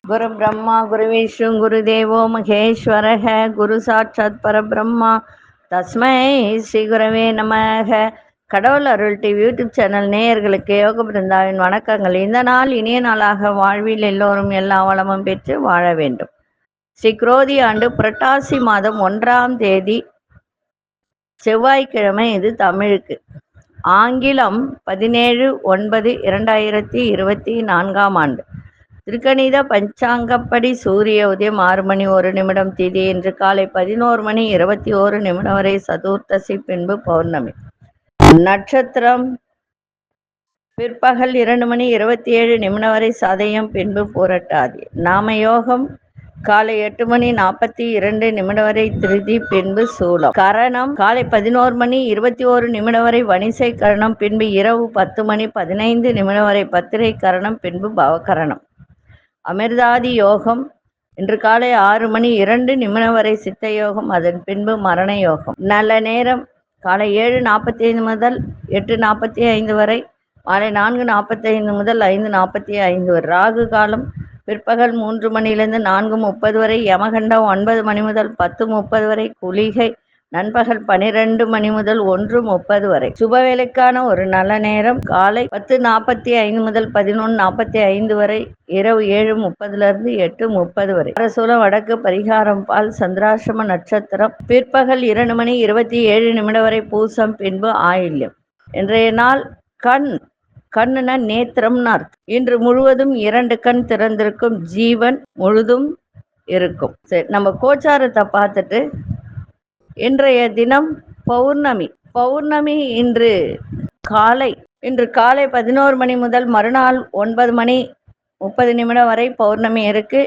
குரு பிரம்மா குரு விஷ்ணு குரு தேவோ மகேஸ்வரக குரு சாட்சாத் பரபிரம்மா தஸ்மை ஸ்ரீ குரவே நமக. கடவுள் அருள் டிவி யூடியூப் சேனல் நேயர்களுக்கு யோக பிருந்தாவின் வணக்கங்கள். இந்த நாள் இனிய நாளாக வாழ்வில் எல்லோரும் எல்லா வளமும் பெற்று வாழ வேண்டும். ஸ்ரீ குரோதி ஆண்டு புரட்டாசி மாதம் 1ஆம் தேதி செவ்வாய்க்கிழமை. இது தமிழுக்கு. ஆங்கிலம் 17/9/2024 ஆண்டு. திருக்கணித பஞ்சாங்கப்படி சூரிய உதயம் 6 மணி 1 நிமிடம். திதி இன்று காலை 11 மணி 21 நிமிடம் வரை சதுர்த்தசி, பின்பு பௌர்ணமி. நட்சத்திரம் பிற்பகல் 2 மணி 27 நிமிடம் வரை சதயம், பின்பு பூரட்டாதி. நாம யோகம் காலை 8 மணி 42 நிமிடம் வரை திருதி, பின்பு சூலம். கரணம் காலை 11 மணி 21 நிமிடம் வரை வணிசை கரணம், பின்பு இரவு 10 மணி 15 நிமிடம் வரை பத்திரை கரணம், பின்பு பவகரணம். அமிர்தாதி யோகம் இன்று காலை 6 மணி 2 நிமிடம் வரை சித்த யோகம், அதன் பின்பு மரண யோகம். நல்ல நேரம் காலை 7:45 முதல் 8:45 வரை, மாலை 4:45 முதல் 5:45 வரை. ராகு காலம் பிற்பகல் 3 மணியிலிருந்து 4:30 வரை. யமகண்டம் 9 மணி முதல் 10:30 வரை. குளிகை நண்பகல் 12 மணி முதல் 1:30 வரை. சுபவேளைக்கான ஒரு நல்ல நேரம் காலை 10:45 முதல் 11:45 வரை. இரவு 7:30 8:30 வரை. அரசூலம் வடக்கு. பரிகாரம் பால். சந்திராசிரம நட்சத்திரம் பிற்பகல் 2 மணி 27 நிமிடம் வரை பூசம், பின்பு ஆயில்யம். இன்றைய நாள் கண்ணுனா நேத்திரம்னு அர்த்தம். இன்று முழுவதும் 2 கண் திறந்திருக்கும். ஜீவன் முழுதும் இருக்கும். சரி, நம்ம கோச்சாரத்தை பார்த்துட்டு இன்றைய தினம் பௌர்ணமி இன்று காலை 11 மணி முதல் மறுநாள் 9 மணி 30 நிமிடம் வரை பௌர்ணமி இருக்கு.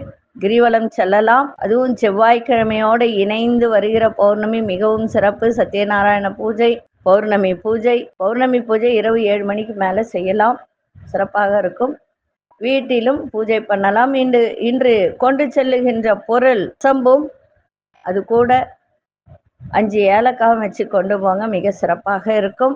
கிரிவலம் செல்லலாம். அதுவும் செவ்வாய்க்கிழமையோடு இணைந்து வருகிற பௌர்ணமி மிகவும் சிறப்பு. சத்யநாராயண பூஜை, பௌர்ணமி பூஜை இரவு 7 மணிக்கு மேலே செய்யலாம். சிறப்பாக இருக்கும். வீட்டிலும் பூஜை பண்ணலாம். இன்று கொண்டு செல்லுகின்ற பொருள் சம்பும், அது கூட 5 ஏலக்காய் வச்சு கொண்டு போங்க, மிக சிறப்பாக இருக்கும்.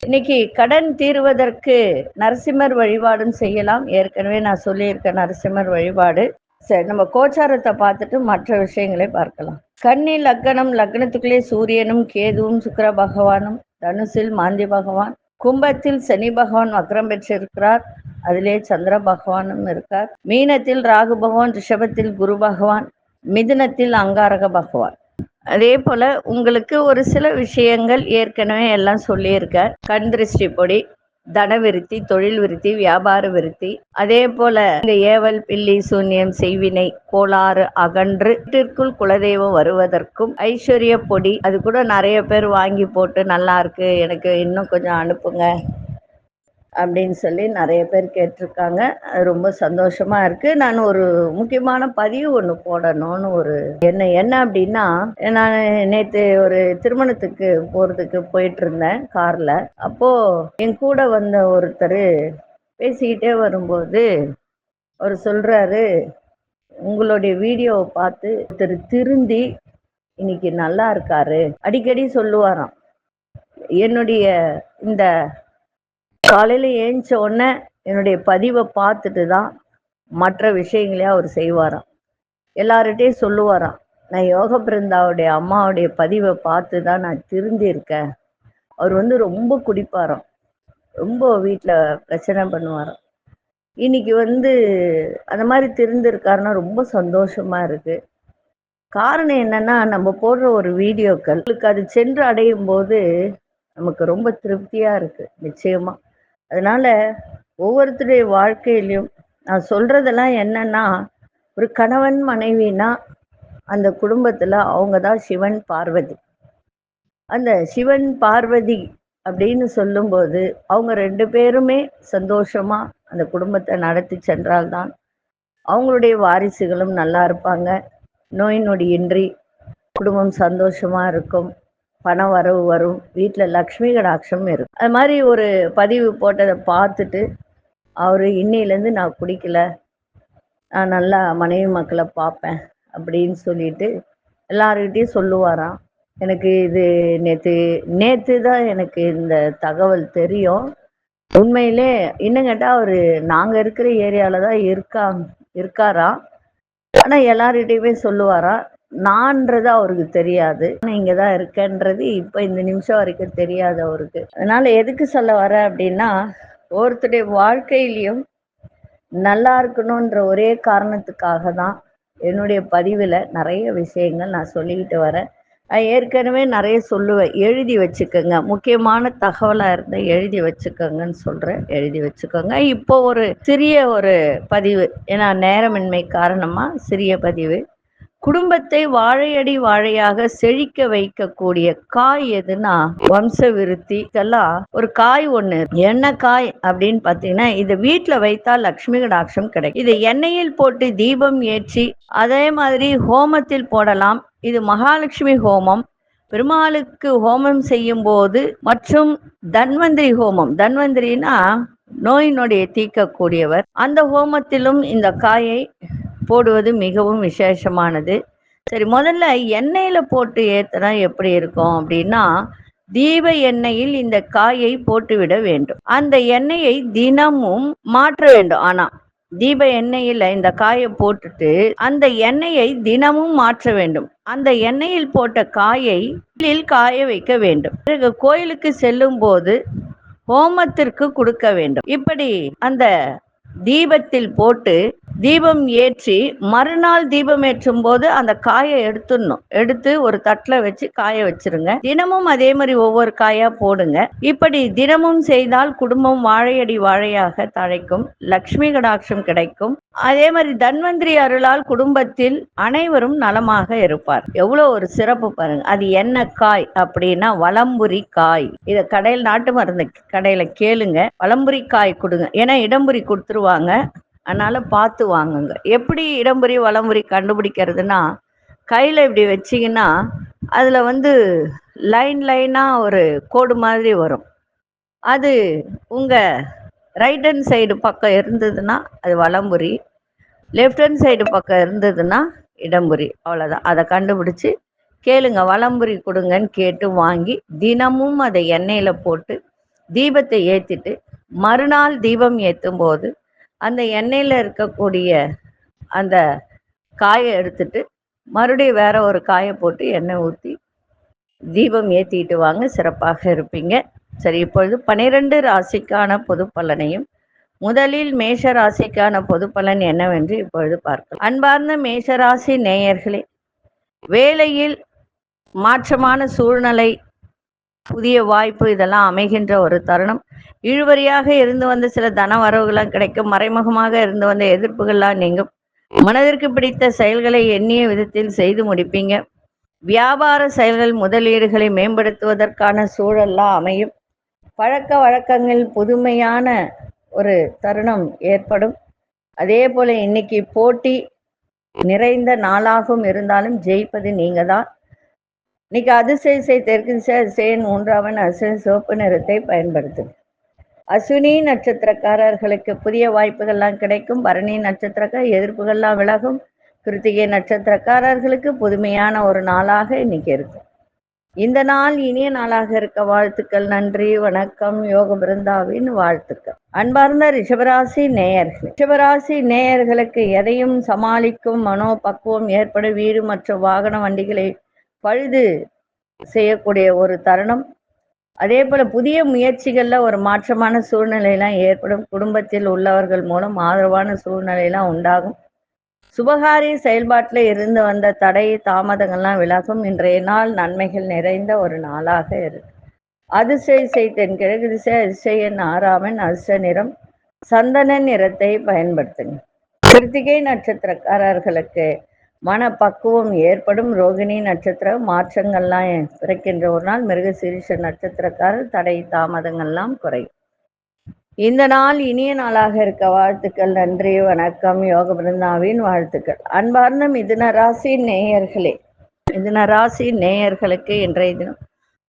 இன்னைக்கு கடன் தீர்வதற்கு நரசிம்மர் வழிபாடும் செய்யலாம். ஏற்கனவே நான் சொல்லியிருக்கேன் நரசிம்மர் வழிபாடு. சரி, நம்ம கோச்சாரத்தை பார்த்துட்டு மற்ற விஷயங்களை பார்க்கலாம். கன்னி லக்னம், லக்னத்துக்குள்ளே சூரியனும் கேதுவும் சுக்கிர பகவானும், தனுசில் மாந்தி பகவான், கும்பத்தில் சனி பகவான் வக்ரம் பெற்றிருக்கிறார். அதிலே சந்திர பகவானும் இருக்கார். மீனத்தில் ராகு பகவான், ரிஷபத்தில் குரு பகவான், மிதுனத்தில் அங்காரக பகவான். அதே போல உங்களுக்கு ஒரு சில விஷயங்கள் ஏற்கனவே எல்லாம் சொல்லியிருக்க. கண் திருஷ்டி பொடி, தன விருத்தி, தொழில் விருத்தி, வியாபார விருத்தி. அதே போல இந்த ஏவல், பில்லி, சூன்யம், செய்வினை, கோளாறு அகன்று வீட்டிற்குள் குலதெய்வம் வருவதற்கும் ஐஸ்வர்ய பொடி, அது கூட நிறைய பேர் வாங்கி போட்டு நல்லா இருக்கு, எனக்கு இன்னும் கொஞ்சம் அனுப்புங்க அப்படின்னு சொல்லி நிறைய பேர் கேட்டிருக்காங்க. அது ரொம்ப சந்தோஷமா இருக்கு. நான் ஒரு முக்கியமான பதிவு ஒன்று போடணும்னு ஒரு என்ன அப்படின்னா, நான் நேற்று ஒரு திருமணத்துக்கு போறதுக்கு போயிட்டு இருந்தேன் கார்ல. அப்போ என் கூட வந்த ஒருத்தர் பேசிக்கிட்டே வரும்போது அவர் சொல்றாரு, உங்களுடைய வீடியோவை பார்த்து ஒருத்தர் திருந்தி இன்னைக்கு நல்லா இருக்காரு. அடிக்கடி சொல்லுவாராம், என்னுடைய இந்த காலையில் ஏஞ்ச உடனே என்னுடைய பதிவை பார்த்துட்டு தான் மற்ற விஷயங்களையும் அவர் செய்வாராம். எல்லார்கிட்டையும் சொல்லுவாராம், நான் யோக பிருந்தாவுடைய அம்மாவுடைய பதிவை பார்த்து தான் நான் திருந்திருக்கேன். அவர் ரொம்ப குடிப்பாராம், ரொம்ப வீட்டில் பிரச்சனை பண்ணுவாராம். இன்னைக்கு அந்த மாதிரி திருந்திருக்காருன்னா ரொம்ப சந்தோஷமா இருக்கு. காரணம் என்னன்னா, நம்ம போடுற ஒரு வீடியோக்களுக்கு அது சென்று அடையும் போது நமக்கு ரொம்ப திருப்தியா இருக்கு நிச்சயமா. அதனால ஒவ்வொருத்தருடைய வாழ்க்கையிலையும் நான் சொல்றதெல்லாம் என்னன்னா, ஒரு கணவன் மனைவினா அந்த குடும்பத்துல அவங்க தான் சிவன் பார்வதி. அந்த சிவன் பார்வதி அப்படின்னு சொல்லும்போது அவங்க 2 பேருமே சந்தோஷமா அந்த குடும்பத்தை நடத்தி சென்றால்தான் அவங்களுடைய வாரிசுகளும் நல்லா இருப்பாங்க. நோய் நொடியின்றி குடும்பம் சந்தோஷமா இருக்கும். பண வரவு வரும். வீட்டில் லக்ஷ்மி கடாட்சம் இருக்கும். அது மாதிரி ஒரு பதிவு போட்டதை பார்த்துட்டு அவர் இன்னையிலேருந்து நான் குடிக்கல, நான் நல்லா மனைவி மக்களை பார்ப்பேன் அப்படின்னு சொல்லிட்டு எல்லாருக்கிட்டையும் சொல்லுவாராம். எனக்கு இது நேற்று தான் எனக்கு இந்த தகவல் தெரியும். உண்மையிலே இன்னும் கேட்டால் அவர் நாங்கள் இருக்கிற ஏரியாவில் தான் இருக்காராம். ஆனா எல்லார்கிட்டயுமே சொல்லுவாராம். நான்றது அவருக்கு தெரியாது. நான் இங்க தான் இருக்கேன்றது இப்ப இந்த நிமிஷம் வரைக்கும் தெரியாது அவருக்கு. அதனால எதுக்கு சொல்ல வரேன் அப்படின்னா, ஒருத்தருடைய வாழ்க்கையிலயும் நல்லா இருக்கணுன்ற ஒரே காரணத்துக்காக தான் என்னுடைய பதிவில் நிறைய விஷயங்கள் நான் சொல்லிக்கிட்டு வரேன். ஏற்கனவே நிறைய சொல்லுவேன், எழுதி வச்சுக்கோங்க, முக்கியமான தகவலாக இருந்தால் எழுதி வச்சுக்கோங்கன்னு சொல்கிறேன். எழுதி வச்சுக்கோங்க. இப்போ ஒரு சிறிய ஒரு பதிவு, ஏன்னா நேரமின்மை காரணமாக சிறிய பதிவு. குடும்பத்தை வாழையடி வாழையாக செழிக்க வைக்கக்கூடிய காய் எதுனா வம்ச விருத்திக்கெல்லாம் ஒரு காய் ஒண்ணு. என்ன காய் அப்படின்னு பாத்தீங்கன்னா, இது வீட்டுல வைத்தா லட்சுமி கடாட்சம் கிடைக்கும். இது எண்ணெயில் போட்டு தீபம் ஏற்றி அதே மாதிரி ஹோமத்தில் போடலாம். இது மகாலட்சுமி ஹோமம், பெருமாளுக்கு ஹோமம் செய்யும் போது, மற்றும் தன்வந்திரி ஹோமம். தன்வந்திரினா நோய் நொடியை தீர்க்கக்கூடியவர். அந்த ஹோமத்திலும் இந்த காயை போடுவது மிகவும் விசேஷமானது. சரி, முதல்ல எண்ணெயில போட்டு ஏத்துனா எப்படி இருக்கும் அப்படின்னா, தீப எண்ணெயில் இந்த காயை போட்டுவிட வேண்டும். அந்த எண்ணெயை தினமும் மாற்ற வேண்டும். ஆனா தீப எண்ணெயில இந்த காயை போட்டுட்டு அந்த எண்ணெயை தினமும் மாற்ற வேண்டும். அந்த எண்ணெயில் போட்ட காயை காய வைக்க வேண்டும். பிறகு கோயிலுக்கு செல்லும் போது ஹோமத்திற்கு கொடுக்க வேண்டும். இப்படி அந்த தீபத்தில் போட்டு தீபம் ஏற்றி மறுநாள் தீபம் ஏற்றும் போது அந்த காயை எடுத்துடணும். எடுத்து ஒரு தட்டில் வச்சு காய வச்சிருங்க. தினமும் அதே மாதிரி ஒவ்வொரு காயா போடுங்க. இப்படி தினமும் செய்தால் குடும்பம் வாழையடி வாழையாக தழைக்கும், லக்ஷ்மி கடாட்சம் கிடைக்கும். அதே மாதிரி தன்வந்திரி அருளால் குடும்பத்தில் அனைவரும் நலமாக இருப்பார். எவ்வளவு ஒரு சிறப்பு பாருங்க. அது என்ன காய் அப்படின்னா வலம்புரி காய். இத கடையில் நாட்டு மருந்து கடையில கேளுங்க, வலம்புரி காய் கொடுங்க. ஏன்னா இடம்புரி கொடுத்துருவாங்க, அதனால பார்த்து வாங்குங்க. எப்படி இடம்புரி வலம்புரி கண்டுபிடிக்கிறதுனா, கையில் இப்படி வச்சிங்கன்னா அதில் லைன் லைனாக ஒரு கோடு மாதிரி வரும். அது உங்கள் ரைட் ஹேண்ட் சைடு பக்கம் இருந்ததுன்னா அது வலம்புரி, லெஃப்ட் ஹேண்ட் சைடு பக்கம் இருந்ததுன்னா இடம்புரி. அவ்வளோதான். அதை கண்டுபிடிச்சி கேளுங்க, வலம்புரி கொடுங்கன்னு கேட்டு வாங்கி தினமும் அதை எண்ணெயில் போட்டு தீபத்தை ஏற்றிட்டு மறுநாள் தீபம் ஏற்றும் போது அந்த எண்ணெயில் இருக்கக்கூடிய அந்த காயை எடுத்துட்டு மறுபடியும் வேற ஒரு காயை போட்டு எண்ணெய் ஊற்றி தீபம் ஏற்றிட்டு வாங்க, சிறப்பாக இருப்பீங்க. சரி, இப்பொழுது 12 ராசிக்கான பொது பலனையும், முதலில் மேஷ ராசிக்கான பொது பலன் என்னவென்று இப்பொழுது பார்க்கலாம். அன்பார்ந்த மேஷராசி நேயர்களே, வேலையில் மாற்றமான சூழ்நிலை, புதிய வாய்ப்பு இதெல்லாம் அமைகின்ற ஒரு தருணம். இழுவரியாக இருந்து வந்த சில தன வரவுகள்லாம் கிடைக்கும். மறைமுகமாக இருந்து வந்த எதிர்ப்புகள்லாம் நீங்கும். மனதிற்கு பிடித்த செயல்களை எண்ணிய விதத்தில் செய்து முடிப்பீங்க. வியாபார செயல்கள் முதலீடுகளை மேம்படுத்துவதற்கான சூழல்லாம் அமையும். பழக்க வழக்கங்கள் புதுமையான ஒரு தருணம் ஏற்படும். அதே போல இன்னைக்கு போட்டி நிறைந்த நாளாகவும் இருந்தாலும் ஜெயிப்பது நீங்க தான். இன்னைக்கு அதிசய தெற்கு திசை அதிசயன் 3ஆவன் அசுவின் சிவப்பு நிறத்தை பயன்படுத்தும். அஸ்வினி நட்சத்திரக்காரர்களுக்கு புதிய வாய்ப்புகள்லாம் கிடைக்கும். பரணி நட்சத்திரக்கார எதிர்ப்புகள்லாம் விலகும். கிருத்திகை நட்சத்திரக்காரர்களுக்கு புதுமையான ஒரு நாளாக இன்னைக்கு இருக்கும். இந்த நாள் இனிய நாளாக இருக்க வாழ்த்துக்கள். நன்றி, வணக்கம். யோக பிருந்தாவின் வாழ்த்துக்கள். அன்பார்ந்த ரிஷபராசி நேயர்கள், ரிஷபராசி நேயர்களுக்கு எதையும் சமாளிக்கும் மனோபக்குவம் ஏற்படும். வீடு மற்றும் வாகன வண்டிகளை பழுது செய்யக்கூடிய ஒரு தருணம். அதே போல புதிய முயற்சிகள்ல ஒரு மாற்றமான சூழ்நிலையெல்லாம் ஏற்படும். குடும்பத்தில் உள்ளவர்கள் மூலம் ஆதரவான சூழ்நிலையெல்லாம் உண்டாகும். சுபகாரிய செயல்பாட்டில் இருந்து வந்த தடை தாமதங்கள்லாம் விலகும். இன்றைய நாள் நன்மைகள் நிறைந்த ஒரு நாளாக இருக்கு. அதிசய தென்கிழக்கு திசை அதிசயன் 6ஆவன் அதிர்ஷ்ட நிறம் சந்தன நிறத்தை பயன்படுத்துங்க. கிருத்திகை நட்சத்திரக்காரர்களுக்கு மனப்பக்குவம் ஏற்படும். ரோகிணி நட்சத்திர மாற்றங்கள்லாம் பிறக்கின்ற ஒரு நாள். மிருகசீரிஷ நட்சத்திரக்காரர் தடை தாமதங்கள்லாம் குறையும். இந்த நாள் இனிய நாளாக இருக்க வாழ்த்துக்கள். நன்றி, வணக்கம். யோக பிருந்தாவின் வாழ்த்துக்கள். அன்பார்ந்த மிதுன ராசி நேயர்களே, மிதுன ராசி நேயர்களுக்கு இன்றைய தினம்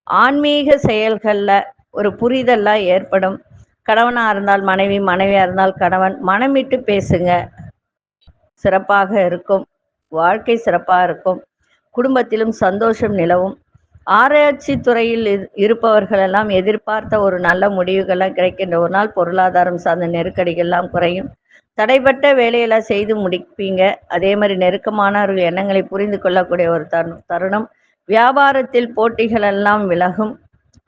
ஆன்மீக செயல்கள்ல ஒரு புரிதல்லாம் ஏற்படும். கணவனா இருந்தால் மனைவி, மனைவியா இருந்தால் கணவன், மனம் விட்டு பேசுங்க, சிறப்பாக இருக்கும். வாழ்க்கை சிறப்பாக இருக்கும். குடும்பத்திலும் சந்தோஷம் நிலவும். ஆராய்ச்சி துறையில் இருப்பவர்கள் எல்லாம் எதிர்பார்த்த ஒரு நல்ல முடிவுகள்லாம் கிடைக்கின்ற ஒரு நாள். பொருளாதாரம் சார்ந்த நெருக்கடிகள்லாம் குறையும். தடைப்பட்ட வேலையெல்லாம் செய்து முடிப்பீங்க. அதே மாதிரி நெருக்கமானவர்கள் எண்ணங்களை புரிந்து கொள்ளக்கூடிய ஒரு தருணம். வியாபாரத்தில் போட்டிகள் எல்லாம் விலகும்.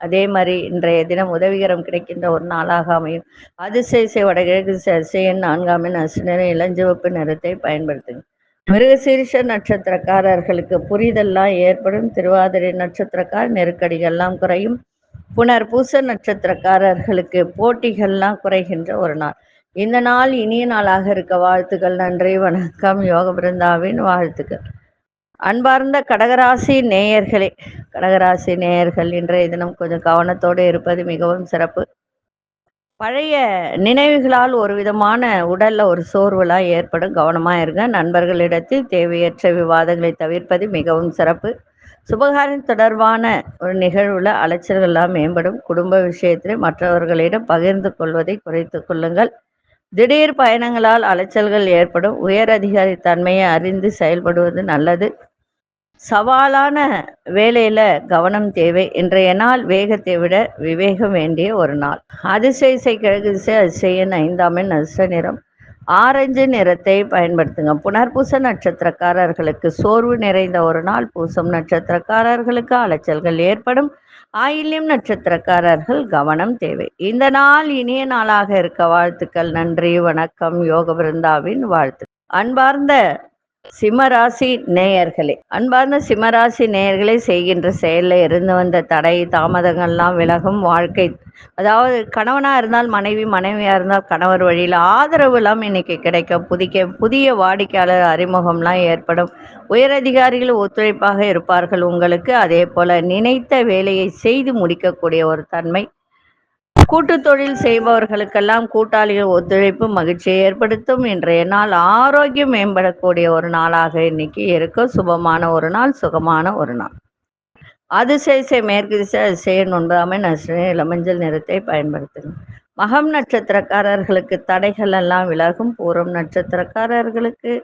அதே மாதிரி இன்றைய தினம் உதவிகரம் கிடைக்கின்ற ஒரு நாளாக அமையும். அதிசய வடகிழக்கு அதிசயன் 4ஆம் எண் அசுநிற இளஞ்சிவப்பு நிறத்தை பயன்படுத்துங்க. மிருகசீரிஷ நட்சத்திரக்காரர்களுக்கு புரிதெல்லாம் ஏற்படும். திருவாதிரை நட்சத்திரக்கார் நெருக்கடிகள்லாம் குறையும். புனர்பூச நட்சத்திரக்காரர்களுக்கு போட்டிகள்லாம் குறைகின்ற ஒரு நாள். இந்த நாள் இனிய நாளாக இருக்க வாழ்த்துக்கள். நன்றி, வணக்கம். யோக பிருந்தாவின் வாழ்த்துக்கள். அன்பார்ந்த கடகராசி நேயர்களே, கடகராசி நேயர்கள் இன்றைய தினம் கொஞ்சம் கவனத்தோடு இருப்பது மிகவும் சிறப்பு. பழைய நினைவுகளால் ஒரு விதமான உடல்ல ஒரு சோர்வுலாம் ஏற்படும். கவனமா இருங்க. நண்பர்களிடத்தில் தேவையற்ற விவாதங்களை தவிர்ப்பது மிகவும் சிறப்பு. சுபகாரியம் தொடர்பான ஒரு நிகழ்வுல அலைச்சல்கள்லாம் மேம்படும். குடும்ப விஷயத்தில் மற்றவர்களிடம் பகிர்ந்து கொள்வதை குறைத்துக் கொள்ளுங்கள். திடீர் பயணங்களால் அலைச்சல்கள் ஏற்படும். உயர் அதிகாரி தன்மையை அறிந்து செயல்படுவது நல்லது. சவாலான வேலையில கவனம் தேவை. இன்றைய நாள் வேகத்தை விட விவேகம் வேண்டிய ஒரு நாள். அதிசய கிழக்கு திசை அதிசயன் 5ஆம் எண் அதிர்ஷ்ட நிறம் ஆரஞ்சு நிறத்தை பயன்படுத்துங்க. புனர்பூச நட்சத்திரக்காரர்களுக்கு சோர்வு நிறைந்த ஒரு நாள். பூசம் நட்சத்திரக்காரர்களுக்கு அலைச்சல்கள் ஏற்படும். ஆயில்யம் நட்சத்திரக்காரர்கள் கவனம் தேவை. இந்த நாள் இனிய நாளாக இருக்க வாழ்த்துக்கள். நன்றி, வணக்கம். யோக பிருந்தாவின் வாழ்த்து. அன்பார்ந்த சிம்மராசி நேயர்களே, செய்கின்ற செயலில் இருந்து வந்த தடை தாமதங்கள்லாம் விலகும். வாழ்க்கை, அதாவது கணவனா இருந்தால் மனைவி, மனைவியா இருந்தால் கணவர் வழியில் ஆதரவுலாம் இன்னைக்கு கிடைக்கும். புதிய வாடிக்கையாளர் அறிமுகம்லாம் ஏற்படும். உயரதிகாரிகள் ஒத்துழைப்பாக இருப்பார்கள் உங்களுக்கு. அதே போல நினைத்த வேலையை செய்து முடிக்கக்கூடிய ஒரு தன்மை. கூட்டு தொழில் செய்பவர்களுக்கெல்லாம் கூட்டாளிகள் ஒத்துழைப்பு மகிழ்ச்சியை ஏற்படுத்தும். இன்றைய நாள் ஆரோக்கியம் மேம்படக்கூடிய ஒரு நாளாக இன்னைக்கு இருக்கும். சுபமான ஒரு நாள், சுகமான ஒரு நாள். அதிசய மேற்கு திசை அதிசயன் 9ஆம் எண் இளமஞ்சள் நிறத்தை பயன்படுத்துங்க. மகம் நட்சத்திரக்காரர்களுக்கு தடைகள் எல்லாம் விலகும். பூரம் நட்சத்திரக்காரர்களுக்கு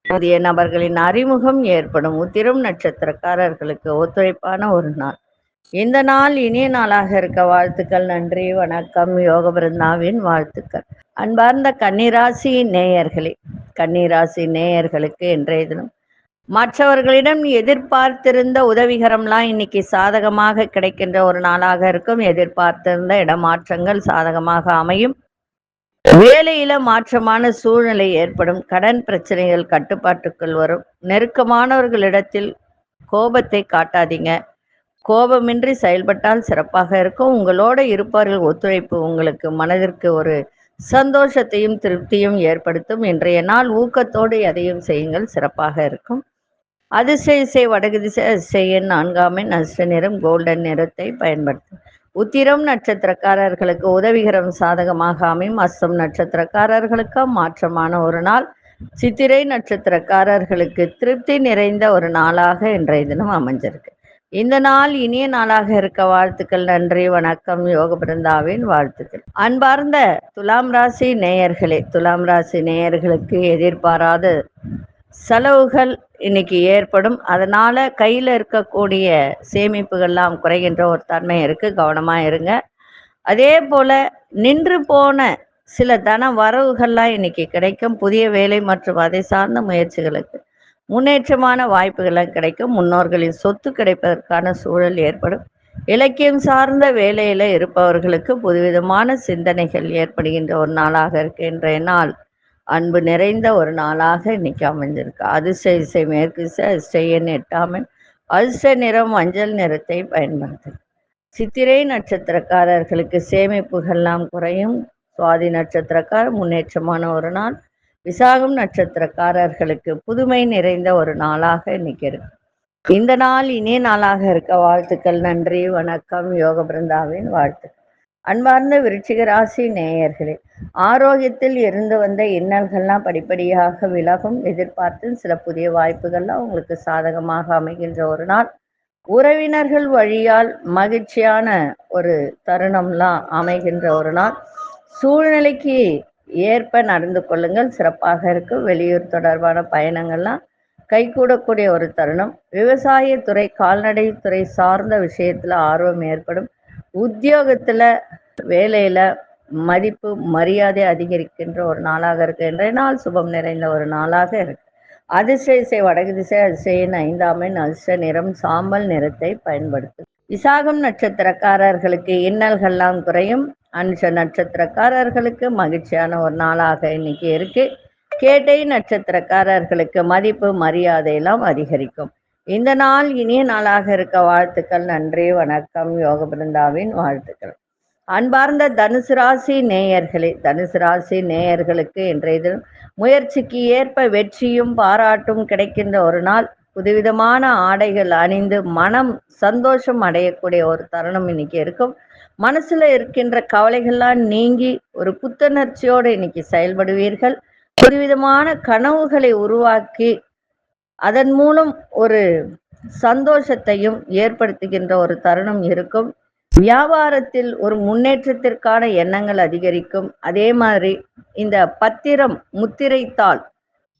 புதிய நபர்களின் அறிமுகம் ஏற்படும். உத்திரம் நட்சத்திரக்காரர்களுக்கு ஒத்துழைப்பான ஒரு நாள். இந்த நாள் இனிய நாளாக இருக்க வாழ்த்துக்கள். நன்றி, வணக்கம். யோக பிருந்தாவின் வாழ்த்துக்கள். அன்பார்ந்த கன்னிராசி நேயர்களே, கன்னிராசி நேயர்களுக்கு இன்றைய தினம் மற்றவர்களிடம் எதிர்பார்த்திருந்த உதவிகரம்லாம் இன்னைக்கு சாதகமாக கிடைக்கின்ற ஒரு நாளாக இருக்கும். எதிர்பார்த்திருந்த இடமாற்றங்கள் சாதகமாக அமையும். வேலையில மாற்றமான சூழ்நிலை ஏற்படும். கடன் பிரச்சனைகள் கட்டுப்பாட்டுக்குள் வரும். நெருக்கமானவர்களிடத்தில் கோபத்தை காட்டாதீங்க. கோபமின்றி செயல்பட்டால் சிறப்பாக இருக்கும். உங்களோட இருப்பவர்கள் ஒத்துழைப்பு உங்களுக்கு மனதிற்கு ஒரு சந்தோஷத்தையும் திருப்தியும் ஏற்படுத்தும். இன்றைய நாள் ஊக்கத்தோடு எதையும் செய்யுங்கள், சிறப்பாக இருக்கும். அதிசய வடக்கு திசை அதிசயன் 4ஆம் எண் அதிர்ஷ்ட நிறம் கோல்டன் நிறத்தை பயன்படுத்தும். உத்திரம் நட்சத்திரக்காரர்களுக்கு உதவிகரம் சாதகமாக அமையும். அஸ்தம் நட்சத்திரக்காரர்களுக்கு மாற்றமான ஒரு நாள். சித்திரை நட்சத்திரக்காரர்களுக்கு திருப்தி நிறைந்த ஒரு நாளாக இன்றைய தினம் அமைஞ்சிருக்கு. இந்த நாள் இனிய நாளாக இருக்க வாழ்த்துக்கள். நன்றி, வணக்கம். யோக பிருந்தாவின் வாழ்த்துக்கள். அன்பார்ந்த துலாம் ராசி நேயர்களே, துலாம் ராசி நேயர்களுக்கு எதிர்பாராத செலவுகள் இன்னைக்கு ஏற்படும். அதனால கையில் இருக்கக்கூடிய சேமிப்புகள்லாம் குறைகின்ற ஒரு தன்மை இருக்கு. கவனமா இருங்க. அதே போல நின்று போன சில தன வரவுகள்லாம் இன்னைக்கு கிடைக்கும். புதிய வேலை மற்றும் அதை சார்ந்த முயற்சிகளுக்கு முன்னேற்றமான வாய்ப்புகள் கிடைக்கும். முன்னோர்களின் சொத்து கிடைப்பதற்கான சூழல் ஏற்படும். இலக்கியம் சார்ந்த வேலையில இருப்பவர்களுக்கு புதுவிதமான சிந்தனைகள் ஏற்படுகின்ற ஒரு நாளாக இருக்கு. இன்றைய நாள் அன்பு நிறைந்த ஒரு நாளாக இன்னைக்கு அமைஞ்சிருக்கு. அதிசய மேற்கு அதிசயன் 8ஆம் எண் அதிர்ஷ்ட நிறம் மஞ்சள் நிறத்தை பயன்படுத்தும். சித்திரை நட்சத்திரக்காரர்களுக்கு சேமிப்புகள்லாம் குறையும். சுவாதி நட்சத்திரக்காரர் முன்னேற்றமான ஒரு நாள். விசாகம் நட்சத்திரக்காரர்களுக்கு புதுமை நிறைந்த ஒரு நாளாக இன்னைக்கு இருக்கு. இந்த நாள் இனிய நாளாக இருக்க வாழ்த்துக்கள். நன்றி, வணக்கம். யோக பிருந்தாவின் வாழ்த்துக்கள். அன்பார்ந்த விருச்சிக ராசி நேயர்களே, ஆரோக்கியத்தில் இருந்து வந்த இன்னல்கள்லாம் படிப்படியாக விலகும். எதிர்பார்த்து சில புதிய வாய்ப்புகள்லாம் உங்களுக்கு சாதகமாக அமைகின்ற ஒரு நாள். உறவினர்கள் வழியால் மகிழ்ச்சியான ஒரு தருணம்லாம் அமைகின்ற ஒரு நாள். சூழ்நிலைக்கு ஏற்ப நடந்து கொள்ளுங்கள், சிறப்பாக இருக்கும். வெளியூர் தொடர்பான பயணங்கள்லாம் கைகூடக்கூடிய ஒரு தருணம். விவசாயத்துறை, கால்நடை துறை சார்ந்த விஷயத்துல ஆர்வம் ஏற்படும். உத்தியோகத்துல, வேலையில மதிப்பு மரியாதை அதிகரிக்கின்ற ஒரு நாளாக இருக்கு. இன்றைய நாள் சுபம் நிறைந்த ஒரு நாளாக இருக்கு. அதிர்ஷ்ட திசை வடக்கு திசை, அதிர்ஷ்ட 5ஆம் எண், அதிர்ஷ்ட நிறம் சாம்பல் நிறத்தை பயன்படுத்தும். விசாகம் நட்சத்திரக்காரர்களுக்கு இன்னல்கள்லாம் குறையும். அனுஷ நட்சத்திரக்காரர்களுக்கு மகிழ்ச்சியான ஒரு நாளாக இன்னைக்கு இருக்கு. கேட்டை நட்சத்திரக்காரர்களுக்கு மதிப்பு மரியாதை எல்லாம் அதிகரிக்கும். இந்த நாள் இனிய நாளாக இருக்க வாழ்த்துக்கள். நன்றி, வணக்கம். யோக பிருந்தாவின் வாழ்த்துக்கள். அன்பார்ந்த தனுசு ராசி நேயர்களே, தனுசு ராசி நேயர்களுக்கு இன்றைய தினம் முயற்சிக்கு ஏற்ப வெற்றியும் பாராட்டும் கிடைக்கின்ற ஒரு நாள். புதுவிதமான ஆடைகள் அணிந்து மனம் சந்தோஷம் அடையக்கூடிய ஒரு தருணம் இன்னைக்கு இருக்கும். மனசுல இருக்கின்ற கவலைகள்லாம் நீங்கி ஒரு புத்துணர்ச்சியோடு இன்னைக்கு செயல்படுவீர்கள். புதுவிதமான கனவுகளை உருவாக்கி அதன் மூலம் ஒரு சந்தோஷத்தையும் ஏற்படுத்துகின்ற ஒரு தருணம் இருக்கும். வியாபாரத்தில் ஒரு முன்னேற்றத்திற்கான எண்ணங்கள் அதிகரிக்கும். அதே மாதிரி இந்த பத்திரம் முத்திரைத்தாள்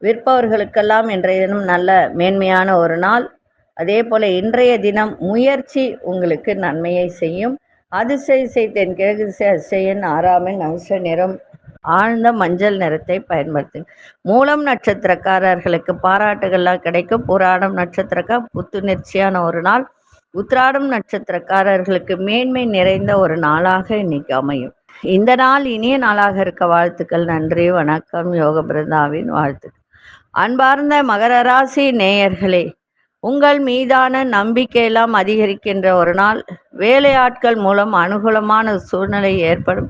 விற்பவர்களுக்கெல்லாம் இன்றைய தினம் நல்ல மேன்மையான ஒரு நாள். அதே போல இன்றைய தினம் முயற்சி உங்களுக்கு நன்மையை செய்யும். அதிர்ஷ்ட திசை தென்கிழக்கு திசை, அதிர்ஷ்ட எண் 6ஆம் எண், அதிர்ஷ்ட நிறம் ஆழ்ந்த மஞ்சள் நிறத்தை பயன்படுத்துங்க. மூலம் நட்சத்திரக்காரர்களுக்கு பாராட்டுகள்லாம் கிடைக்கும். புராடம் நட்சத்திரக்கார புத்துணர்ச்சியான ஒரு நாள். உத்திராடம் நட்சத்திரக்காரர்களுக்கு மேன்மை நிறைந்த ஒரு நாளாக இன்னைக்கு அமையும். இந்த நாள் இனிய நாளாக இருக்க வாழ்த்துக்கள். நன்றி, வணக்கம். யோக பிருந்தாவின் வாழ்த்துக்கள். அன்பார்ந்த மகர ராசி நேயர்களே, உங்கள் மீதான நம்பிக்கையெல்லாம் அதிகரிக்கின்ற ஒரு நாள். வேலையாட்கள் மூலம் அனுகூலமான சூழ்நிலை ஏற்படும்.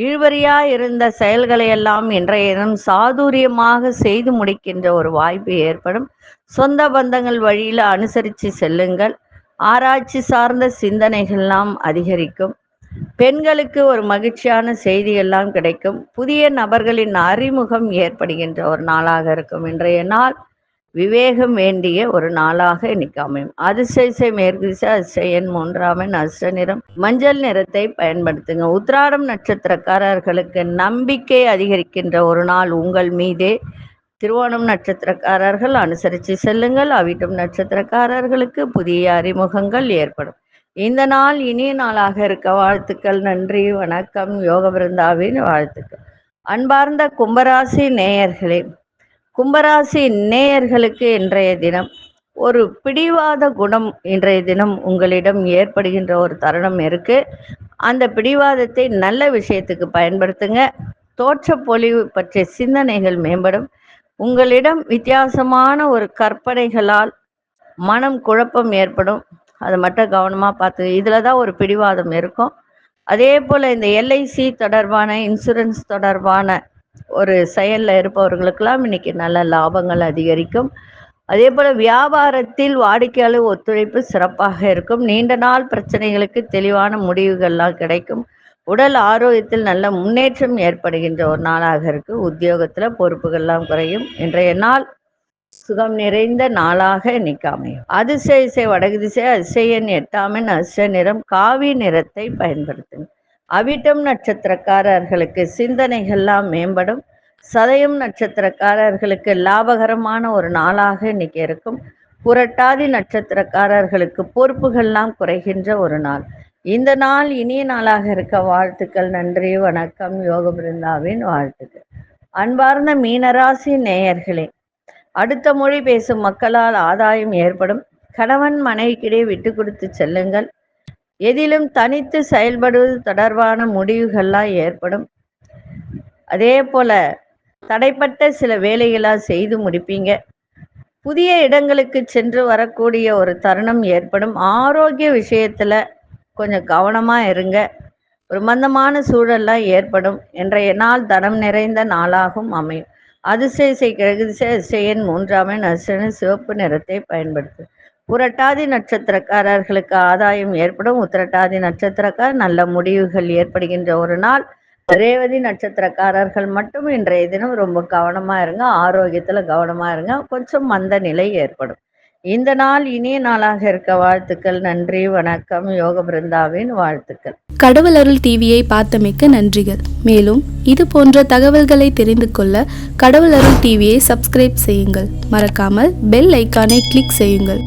இழுபறியா இருந்த செயல்களை எல்லாம் இன்றைய தினம் சாதுரியமாக செய்து முடிக்கின்ற ஒரு வாய்ப்பு ஏற்படும். சொந்த பந்தங்கள் வழியில் அனுசரித்து செல்லுங்கள். ஆராய்ச்சி சார்ந்த சிந்தனைகள்லாம் அதிகரிக்கும். பெண்களுக்கு ஒரு மகிழ்ச்சியான செய்தியெல்லாம் கிடைக்கும். புதிய நபர்களின் அறிமுகம் ஏற்படுகின்ற ஒரு நாளாக இருக்கும். இன்றைய நாள் விவேகம் வேண்டிய ஒரு நாளாக இன்னைக்கு அமையும். அதிர்ஷ்ட திசை மேற்கு திசை, அதிர்ஷ்ட எண் 3ஆம் எண், அதிர்ஷ்ட நிறம் மஞ்சள் நிறத்தை பயன்படுத்துங்க. உத்திராடம் நட்சத்திரக்காரர்களுக்கு நம்பிக்கை அதிகரிக்கின்ற ஒரு நாள் உங்கள் மீதே. திருவோணம் நட்சத்திரக்காரர்கள் அனுசரித்து செல்லுங்கள். அவிட்டம் நட்சத்திரக்காரர்களுக்கு புதிய அறிமுகங்கள் ஏற்படும். இந்த நாள் இனிய நாளாக இருக்க வாழ்த்துக்கள். நன்றி, வணக்கம். யோக பிருந்தாவின் வாழ்த்துக்கள். அன்பார்ந்த கும்பராசி நேயர்களே, கும்பராசி நேயர்களுக்கு இன்றைய தினம் ஒரு பிடிவாத குணம் இன்றைய தினம் உங்களிடம் ஏற்படுகின்ற ஒரு தருணம் இருக்கு. அந்த பிடிவாதத்தை நல்ல விஷயத்துக்கு பயன்படுத்துங்க. தோற்ற பொலிவு பற்றிய சிந்தனைகள் மேம்படும். உங்களிடம் வித்தியாசமான ஒரு கற்பனைகளால் மனம் குழப்பம் ஏற்படும். அதை மட்டும் கவனமாக பார்த்து, இதில் தான் ஒரு பிடிவாதம் இருக்கும். அதே போல் இந்த எல்ஐசி தொடர்பான இன்சூரன்ஸ் தொடர்பான ஒரு செயலில் இருப்பவர்களுக்கெல்லாம் இன்னைக்கு நல்ல லாபங்கள் அதிகரிக்கும். அதே போல் வியாபாரத்தில் வாடிக்கையாளர் ஒத்துழைப்பு சிறப்பாக இருக்கும். நீண்ட நாள் பிரச்சனைகளுக்கு தெளிவான முடிவுகள்லாம் கிடைக்கும். உடல் ஆரோக்கியத்தில் நல்ல முன்னேற்றம் ஏற்படுகின்ற ஒரு நாளாக இருக்கு. உத்தியோகத்தில் பொறுப்புகள்லாம் குறையும். இன்றைய நாள் சுகம் நிறைந்த நாளாக இன்னைக்கு அமையும். அதிர்ஷ்ட திசை வடக்கு திசை, அதிர்ஷ்ட எண் 8ஆம் எண், அதிர்ஷ்ட நிறம் காவி நிறத்தை பயன்படுத்துங்க. அவிட்டம் நட்சத்திரக்காரர்களுக்கு சிந்தனைகள்லாம் மேம்படும். சதயம் நட்சத்திரக்காரர்களுக்கு லாபகரமான ஒரு நாளாக இன்னைக்கு இருக்கும். புரட்டாதி நட்சத்திரக்காரர்களுக்கு பொறுப்புகள்லாம் குறைகின்ற ஒரு நாள். இந்த நாள் இனிய நாளாக இருக்க வாழ்த்துக்கள். நன்றி, வணக்கம். யோக பிருந்தாவின் வாழ்த்துக்கள். அன்பார்ந்த மீனராசி நேயர்களே, அடுத்த மொழி பேசும் மக்களால் ஆதாயம் ஏற்படும். கணவன் மனைவிக்கிடையே விட்டு கொடுத்து செல்லுங்கள். எதிலும் தனித்து செயல்படுவது தொடர்பான முடிவுகள்லாம் ஏற்படும். அதே போல தடைப்பட்ட சில வேலைகளாக செய்து முடிப்பீங்க. புதிய இடங்களுக்கு சென்று வரக்கூடிய ஒரு தருணம் ஏற்படும். ஆரோக்கிய விஷயத்துல கொஞ்சம் கவனமா இருங்க. ஒரு மந்தமான சூழல்லாம் ஏற்படும். இன்றைய நாள் தனம் நிறைந்த நாளாகவும் அமையும். அதிர்ஷ்ட திசை கிழக்கு திசை, அதிர்ஷ்ட எண் 3ஆம் எண், அதிர்ஷ்ட சிவப்பு நிறத்தை பயன்படுத்து. புரட்டாதி நட்சத்திரக்காரர்களுக்கு ஆதாயம் ஏற்படும். உத்திரட்டாதி நட்சத்திரக்கார் நல்ல முடிவுகள் ஏற்படுகின்ற ஒரு நாள். ரேவதி நட்சத்திரக்காரர்கள் மட்டும் இன்றைய தினம் ரொம்ப கவனமா இருங்க. ஆரோக்கியத்துல கவனமா இருங்க. கொஞ்சம் மந்த நிலை ஏற்படும். இந்த நாள் இனிய நாளாக இருக்க வாழ்த்துக்கள். நன்றி, வணக்கம். யோக பிருந்தாவின் வாழ்த்துக்கள். கடவுள் அருள் டிவியை பார்த்தமைக்க நன்றிகள். மேலும் இது போன்ற தகவல்களை தெரிந்து கொள்ள கடவுள் அருள் டிவியை சப்ஸ்கிரைப் செய்யுங்கள். மறக்காமல் பெல் ஐக்கானை கிளிக் செய்யுங்கள்.